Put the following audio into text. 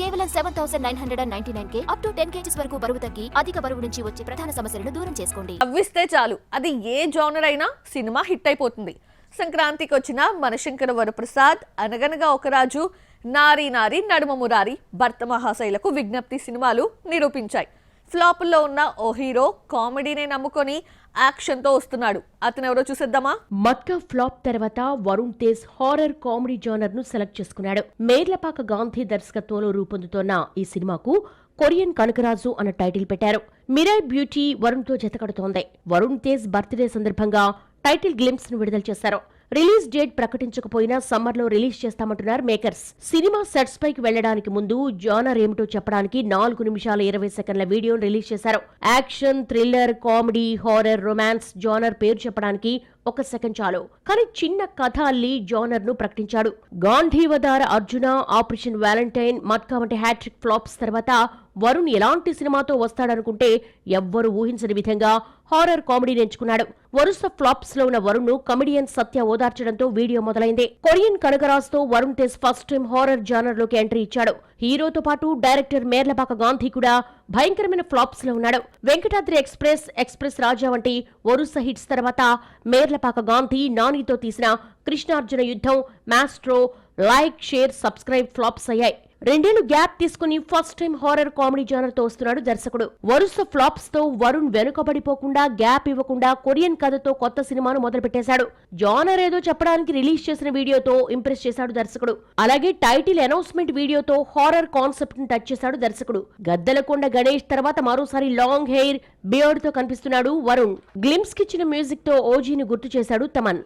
కేవలం 7999K up to 10 kgs వరకు బరువు తగ్గి అధిక బరువు నుంచి వచ్చే ప్రధాన సమస్యలను దూరం చేసుకోండి. నవ్విస్తే చాలు అది ఏ జోనర్ అయినా సినిమా హిట్ అయిపోతుంది. సంక్రాంతికి వచ్చిన మనశంకర వరప్రసాద్, అనగనగా ఒక రాజు, నారీ నారీ నడుమ మురారి, భర్త మహాశైలకు విజ్ఞప్తి సినిమాలు నిరూపించాయి. ఫ్లాపుల్లో ఉన్న ఓ హీరో కామెడీనే నమ్ముకొని యాక్షన్ తో వస్తున్నాడు. అతను ఎవరో చూసేద్దామా? మట్కా ఫ్లాప్ తర్వాత Varun Tej horror comedy genre ను సెలెక్ట్ చేసుకున్నాడు. మేర్లపాక గాంధీ దర్శకత్వంలో రూపొందుతోన్న ఈ సినిమాకు కొరియన్ కనకరాజు అన్న టైటిల్ పెట్టారు. మిరాయ్ బ్యూటీ వరుణ్ తో జతకడుతోంది. వరుణ్ తేజ్ బర్త్డే సందర్భంగా టైటిల్ గ్లింప్స్ ను విడుదల చేశారు. రిలీజ్ డేట్ ప్రకటించకపోయినా సమ్మర్ లో రిలీజ్ చేస్తామంటున్నారు మేకర్స్. సినిమా సెట్స్ పైకి వెళ్లడానికి ముందు జోనర్ ఏమిటో చెప్పడానికి 4 నిమిషాల 20 సెకండ్ల వీడియోను రిలీజ్ చేశారు. Action, thriller, comedy, horror, romance genre పేరు చెప్పడానికి 1 సెకండ్ చాలు. కానీ చిన్న కథ అల్లి జోనర్ ను ప్రకటించాడు. గాంధీవదార అర్జున, ఆపరేషన్ వ్యాలంటైన్, మట్కా వంటి హ్యాట్రిక్ ఫ్లాప్స్ తర్వాత వరుణ్ ఎలాంటి సినిమాతో వస్తాడనుకుంటే ఎవ్వరూ ఊహించని విధంగా హారర్ కామెడీని ఎంచుకున్నాడు. వరుస ఫ్లాప్స్ లో ఉన్న వరుణ్ ను కమెడియన్ సత్య ఓదార్చడంతో వీడియో మొదలైంది. కొరియన్ కనకరాజ్ తో Varun Tej first time horror genre లోకి ఎంట్రీ ఇచ్చాడు. హీరోతో పాటు డైరెక్టర్ మేర్లపాక గాంధీ కూడా భయంకరమైన ఫ్లాప్స్ లో ఉన్నాడు. వెంకటాద్రి ఎక్స్ప్రెస్ రాజా వంటి వరుస హిట్స్ తర్వాత మేర్లపాక గాంధీ నానితో తీసిన కృష్ణార్జున యుద్ధం, maestro, like, share, subscribe flops అయ్యాయి. 2 ఏళ్లు గ్యాప్ తీసుకుని first time horror comedy genre తో వస్తున్నాడు దర్శకుడు. వరుస ఫ్లాప్స్ తో వరుణ్ వెనుకబడిపోకుండా, గ్యాప్ ఇవ్వకుండా కొరియన్ కథతో కొత్త సినిమాను మొదలుపెట్టేశాడు. జానర్ ఏదో చెప్పడానికి రిలీజ్ చేసిన వీడియోతో ఇంప్రెస్ చేశాడు దర్శకుడు. అలాగే టైటిల్ అనౌన్స్మెంట్ వీడియోతో హారర్ కాన్సెప్ట్ ను టచ్ చేశాడు దర్శకుడు. గద్దలకొండ గణేష్ తర్వాత మరోసారి లాంగ్ హెయిర్, బియర్డ్ తో కనిపిస్తున్నాడు వరుణ్. గ్లింప్స్ కిచ్చిన మ్యూజిక్ తో ఓజీని గుర్తు చేశాడు తమన్.